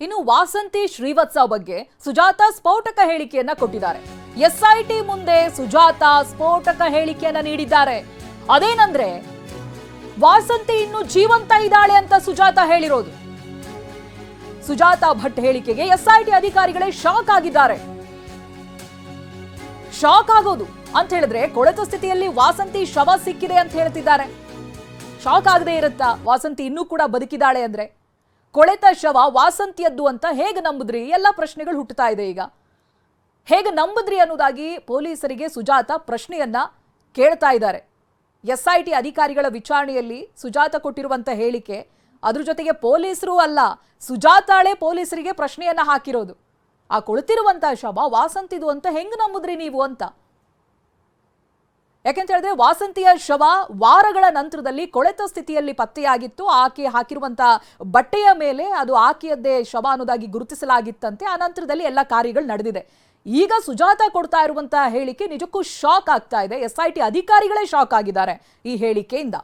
ಇನ್ನು ವಾಸಂತಿ ಶ್ರೀವತ್ಸ ಬಗ್ಗೆ ಸುಜಾತ ಸ್ಫೋಟಕ ಹೇಳಿಕೆಯನ್ನ ಕೊಟ್ಟಿದ್ದಾರೆ. ಎಸ್ಐಟಿ ಮುಂದೆ ಸುಜಾತ ಸ್ಫೋಟಕ ಹೇಳಿಕೆಯನ್ನ ನೀಡಿದ್ದಾರೆ. ಅದೇನಂದ್ರೆ ವಾಸಂತಿ ಇನ್ನು ಜೀವಂತ ಇದ್ದಾಳೆ ಅಂತ ಸುಜಾತ ಹೇಳಿರೋದು. ಸುಜಾತ ಭಟ್ ಹೇಳಿಕೆಗೆ ಎಸ್ಐಟಿ ಅಧಿಕಾರಿಗಳೇ ಶಾಕ್ ಆಗಿದ್ದಾರೆ. ಶಾಕ್ ಆಗೋದು ಅಂತ ಹೇಳಿದ್ರೆ ಕೊಳೆತ ಸ್ಥಿತಿಯಲ್ಲಿ ವಾಸಂತಿ ಶವ ಸಿಕ್ಕಿದೆ ಅಂತ ಹೇಳ್ತಿದ್ದಾರೆ. ಶಾಕ್ ಆಗದೆ ಇರುತ್ತಾ ವಾಸಂತಿ ಇನ್ನೂ ಕೂಡ ಬದುಕಿದಾಳೆ ಅಂದ್ರೆ? ಕೊಳೆತ ಶವ ವಾಸಂತಿಯದ್ದು ಅಂತ ಹೇಗೆ ನಂಬುದ್ರಿ? ಎಲ್ಲ ಪ್ರಶ್ನೆಗಳು ಹುಟ್ಟುತ್ತಾ ಇದೆ. ಈಗ ಹೇಗೆ ನಂಬುದ್ರಿ ಅನ್ನೋದಾಗಿ ಪೊಲೀಸರಿಗೆ ಸುಜಾತ ಪ್ರಶ್ನೆಯನ್ನ ಕೇಳ್ತಾ ಇದ್ದಾರೆ. ಎಸ್ಐಟಿ ಅಧಿಕಾರಿಗಳ ವಿಚಾರಣೆಯಲ್ಲಿ ಸುಜಾತ ಕೊಟ್ಟಿರುವಂತ ಹೇಳಿಕೆ, ಅದ್ರ ಜೊತೆಗೆ ಪೊಲೀಸರು ಅಲ್ಲ ಸುಜಾತಾಳೆ ಪೊಲೀಸರಿಗೆ ಪ್ರಶ್ನೆಯನ್ನ ಹಾಕಿರೋದು. ಆ ಕೊಳೆತಿರುವಂತಹ ಶವ ವಾಸಂತಿದು ಅಂತ ಹೆಂಗ್ ನಂಬುದ್ರಿ ನೀವು ಅಂತ. ಯಾಕೆಂತ ಹೇಳಿದ್ರೆ ವಾಸಂತಿಯ ಶವ ವಾರಗಳ ನಂತರದಲ್ಲಿ ಕೊಳೆತ ಸ್ಥಿತಿಯಲ್ಲಿ ಪತ್ತೆಯಾಗಿತ್ತು. ಆಕೆ ಹಾಕಿರುವಂತಹ ಬಟ್ಟೆಯ ಮೇಲೆ ಅದು ಆಕೆಯದ್ದೇ ಶವ ಅನ್ನೋದಾಗಿ ಗುರುತಿಸಲಾಗಿತ್ತಂತೆ. ಆ ನಂತರದಲ್ಲಿ ಎಲ್ಲ ಕಾರ್ಯಗಳು ನಡೆದಿದೆ. ಈಗ ಸುಜಾತ ಕೊಡ್ತಾ ಇರುವಂತಹ ಹೇಳಿಕೆ ನಿಜಕ್ಕೂ ಶಾಕ್ ಆಗ್ತಾ ಇದೆ. ಎಸ್ಐಟಿ ಅಧಿಕಾರಿಗಳೇ ಶಾಕ್ ಆಗಿದ್ದಾರೆ ಈ ಹೇಳಿಕೆಯಿಂದ.